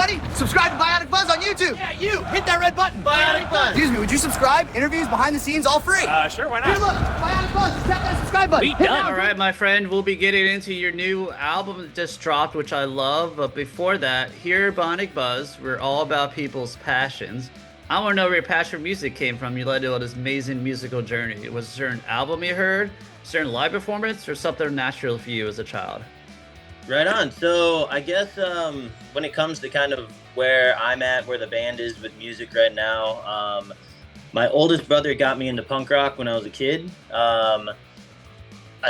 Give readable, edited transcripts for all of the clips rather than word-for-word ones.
everybody. Subscribe to Bionic Buzz on YouTube. Yeah, you. Hit that red button. Bionic Buzz. Excuse me, would you subscribe? Interviews, behind the scenes, all free. Sure, why Here, not? look, Bionic Buzz. Just tap that subscribe button. We done. All right, my friend, we'll be getting into your new album that just dropped, which I love. But before that, here at Bionic Buzz, we're all about people's passions. I want to know where your passion for music came from. You led to this amazing musical journey. Was there an album you heard, a certain live performance, or something natural for you as a child? Right on. So I guess when it comes to kind of where I'm at, where the band is with music right now, my oldest brother got me into punk rock when I was a kid. I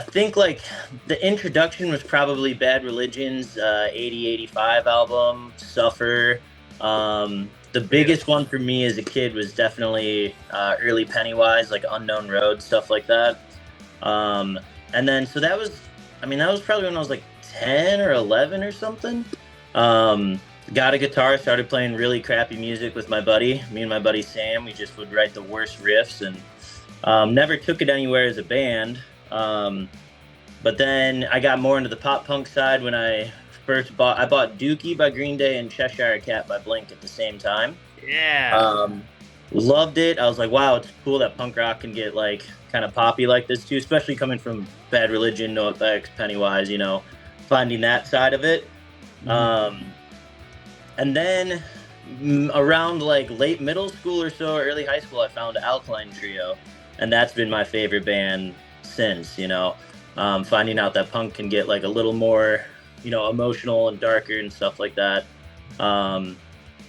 think like the introduction was probably Bad Religion's 80-85 album, Suffer. The biggest one for me as a kid was definitely early Pennywise, like Unknown Road, stuff like that. And then, so that was probably when I was like 10 or 11 or something. Got a guitar, started playing really crappy music with my buddy. Me and my buddy Sam, we just would write the worst riffs and never took it anywhere as a band. But then I got more into the pop punk side when I bought Dookie by Green Day and Cheshire Cat by Blink at the same time. Yeah. Loved it. I was like, wow, it's cool that punk rock can get like kind of poppy like this too, especially coming from Bad Religion, NoFX, Pennywise, you know, finding that side of it. And then around like late middle school or so, early high school, I found Alkaline Trio, and that's been my favorite band since, you know, finding out that punk can get like a little more, you know, emotional and darker and stuff like that.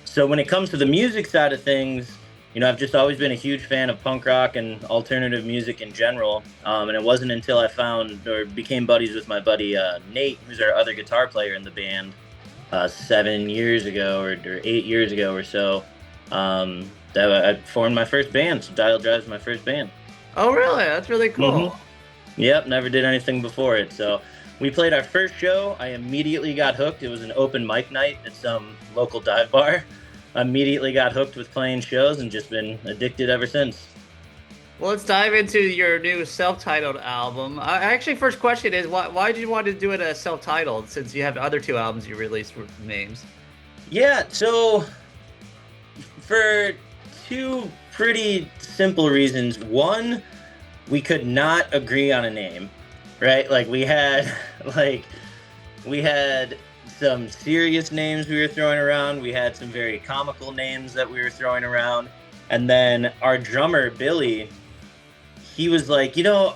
So when it comes to the music side of things, you know, I've just always been a huge fan of punk rock and alternative music in general. And it wasn't until I found or became buddies with my buddy Nate, who's our other guitar player in the band, 7 years ago or 8 years ago or so, that I formed my first band. So Dial Drive's my first band. Oh, really? That's really cool. Mm-hmm. Yep, never did anything before it. So we played our first show. I immediately got hooked. It was an open mic night at some local dive bar. I immediately got hooked with playing shows and just been addicted ever since. Well, let's dive into your new self-titled album. Actually, first question is, why did you want to do it as self-titled since you have the other two albums you released with names? Yeah, so for two pretty simple reasons. One, we could not agree on a name, right? Like we had some serious names we were throwing around. We had some very comical names that we were throwing around. And then our drummer, Billy, he was like, you know,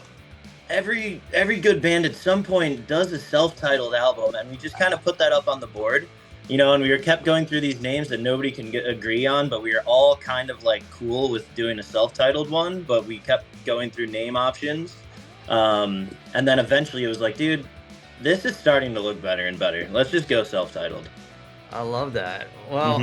every good band at some point does a self-titled album. And we just kind of put that up on the board, you know, and we kept going through these names that nobody can agree on, but we were all kind of like cool with doing a self-titled one, but we kept going through name options. And then eventually it was like, dude, this is starting to look better and better. Let's just go self-titled. I love that. Well,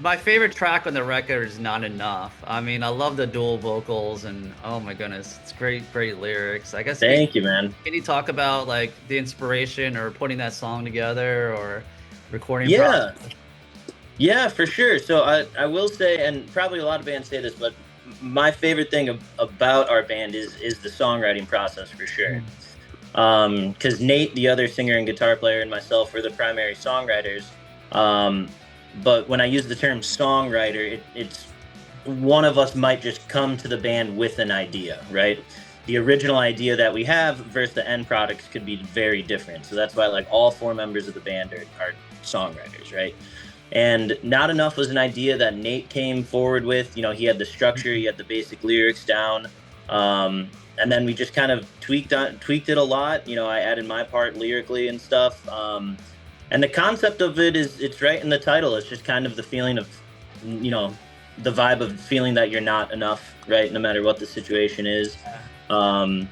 my favorite track on the record is Not Enough. I mean, I love the dual vocals and oh my goodness, it's great lyrics. I guess. Thank you, man. Can you talk about like the inspiration or putting that song together or recording? Yeah. process? Yeah, for sure. So I will say, and probably a lot of bands say this, but my favorite thing about our band is the songwriting process for sure. Because Nate, the other singer and guitar player, and myself were the primary songwriters. But when I use the term songwriter, it's one of us might just come to the band with an idea, right? The original idea that we have versus the end products could be very different. So that's why like all four members of the band are songwriters, right? And Not Enough was an idea that Nate came forward with. You know, he had the structure, he had the basic lyrics down. And then we just kind of tweaked it a lot. You know, I added my part lyrically and stuff. And the concept of it is, it's right in the title. It's just kind of the feeling of, you know, the vibe of feeling that you're not enough, right? No matter what the situation is. And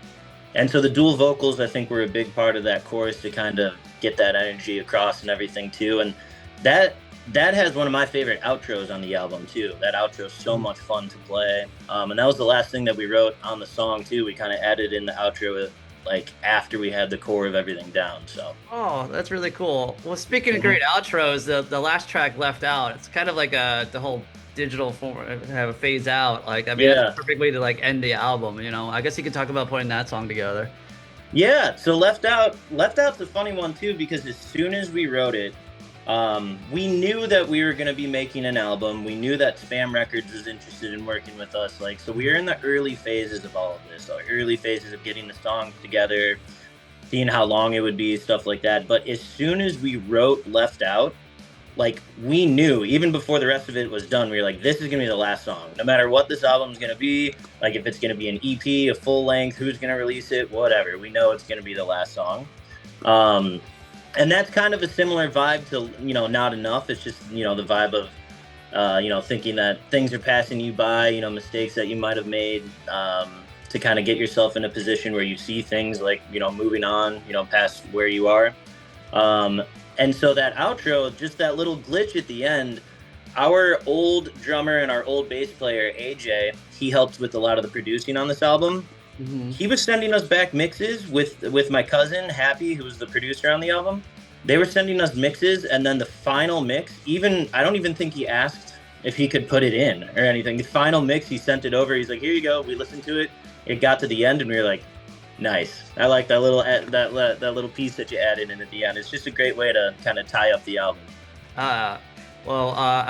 so the dual vocals, I think, were a big part of that chorus to kind of get that energy across and everything too. And that has one of my favorite outros on the album too. That outro is so much fun to play. And that was the last thing that we wrote on the song too. We kind of added in the outro like after we had the core of everything down. So. Oh, that's really cool. Well, speaking of great outros, the last track, Left Out, it's kind of like the whole digital form have a phase out. Like, I mean, that's a perfect way to like end the album, you know. I guess you could talk about putting that song together. Yeah, so Left Out's a funny one too, because as soon as we wrote it, We knew that we were going to be making an album. We knew that SBÄM Records was interested in working with us. Like, so we were in the early phases of all of this, the early phases of getting the songs together, seeing how long it would be, stuff like that. But as soon as we wrote Left Out, like, we knew, even before the rest of it was done, we were like, this is going to be the last song. No matter what this album's going to be, like if it's going to be an EP, a full length, who's going to release it, whatever. We know it's going to be the last song. And that's kind of a similar vibe to, you know, Not Enough. It's just, you know, the vibe of, you know, thinking that things are passing you by, you know, mistakes that you might have made, to kind of get yourself in a position where you see things like, you know, moving on, you know, past where you are. And so that outro, just that little glitch at the end, our old drummer and our old bass player, AJ, he helped with a lot of the producing on this album. Mm-hmm. He was sending us back mixes with my cousin, Happy, who was the producer on the album. They were sending us mixes, and then the final mix, I don't even think he asked if he could put it in or anything. The final mix, he sent it over. He's like, here you go. We listened to it. It got to the end, and we were like, nice. I like that little that little piece that you added in at the end. It's just a great way to kind of tie up the album. I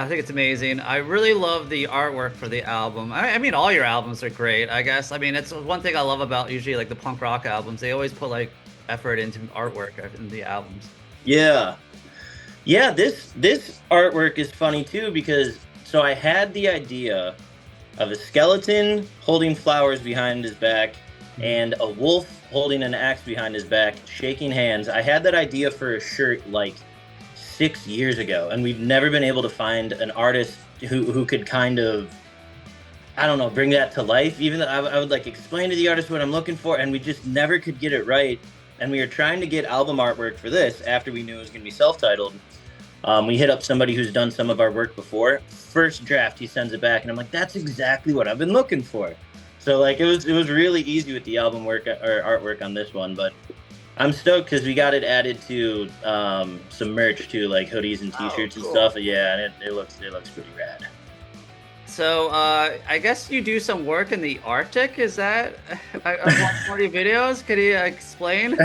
think it's amazing. I really love the artwork for the album. I mean, all your albums are great, I guess. I mean, it's one thing I love about usually like the punk rock albums. They always put like effort into artwork in the albums. Yeah. This artwork is funny too, because so I had the idea of a skeleton holding flowers behind his back and a wolf holding an axe behind his back, shaking hands. I had that idea for a shirt like 6 years ago, and we've never been able to find an artist who could kind of, I don't know, bring that to life. Even though I would like explain to the artist what I'm looking for, and we just never could get it right. And we were trying to get album artwork for this after we knew it was going to be self-titled. We hit up somebody who's done some of our work before. First draft, he sends it back, and I'm like, that's exactly what I've been looking for. So like it was really easy with the album work or artwork on this one, but I'm stoked because we got it added to some merch too, like hoodies and T-shirts and stuff. Yeah, and it looks pretty rad. So I guess you do some work in the Arctic. Is that? I've watched 40 videos. Could you explain?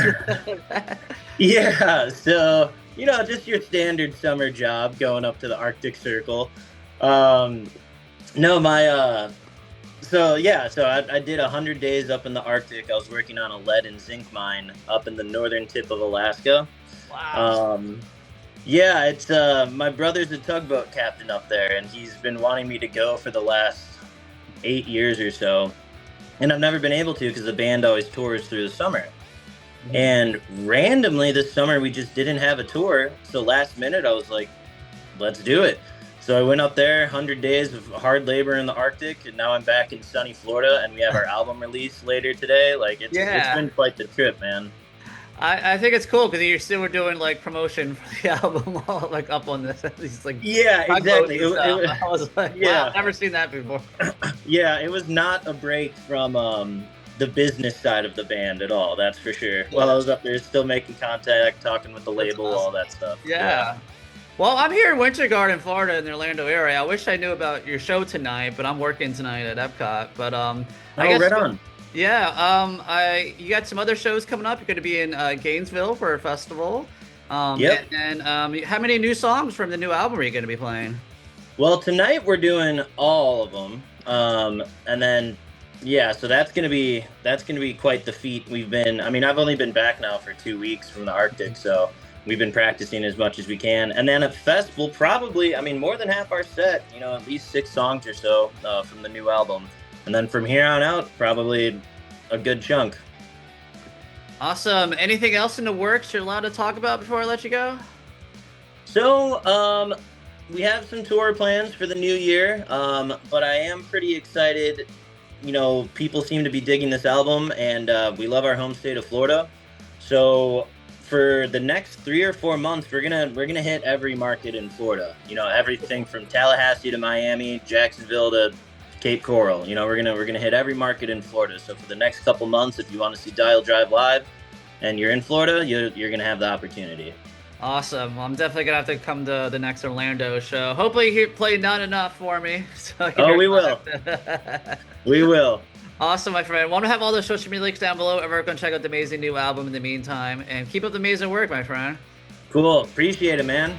Yeah. So you know, just your standard summer job, going up to the Arctic Circle. So I did 100 days up in the Arctic. I was working on a lead and zinc mine up in the northern tip of Alaska. Wow. Yeah, it's my brother's a tugboat captain up there, and he's been wanting me to go for the last 8 years or so. And I've never been able to because the band always tours through the summer. Mm-hmm. And randomly this summer we just didn't have a tour. So last minute I was like, let's do it. So I went up there, 100 days of hard labor in the Arctic, and now I'm back in sunny Florida, and we have our album release later today. Like, it's been quite the trip, man. I think it's cool because you still were doing like promotion for the album, all, like up on these like exactly. I was like, wow, I've never seen that before. Yeah, it was not a break from the business side of the band at all. That's for sure. While I was up there, still making contact, talking with the label, all that stuff. Yeah. Well, I'm here in Winter Garden, Florida, in the Orlando area. I wish I knew about your show tonight, but I'm working tonight at Epcot. But I guess, right on. Yeah, you got some other shows coming up. You're going to be in Gainesville for a festival. Yep. And how many new songs from the new album are you going to be playing? Well, tonight we're doing all of them, and then so that's gonna be quite the feat. I've only been back now for 2 weeks from the Arctic, so we've been practicing as much as we can. And then at Fest, we'll probably, more than half our set, at least 6 songs or so from the new album. And then from here on out, probably a good chunk. Awesome. Anything else in the works you're allowed to talk about before I let you go? So, we have some tour plans for the new year, but I am pretty excited. People seem to be digging this album, and we love our home state of Florida. So for the next 3 or 4 months, we're gonna hit every market in Florida. Everything from Tallahassee to Miami, Jacksonville to Cape Coral. We're gonna hit every market in Florida. So for the next couple months, if you want to see Dial Drive live, and you're in Florida, you're gonna have the opportunity. Awesome. Well, I'm definitely gonna have to come to the next Orlando show. Hopefully, you play Not Enough for me. We will. We will. Awesome, my friend. Want to have all the social media links down below. Everyone go check out the amazing new album in the meantime, and keep up the amazing work, my friend. Cool. Appreciate it, man.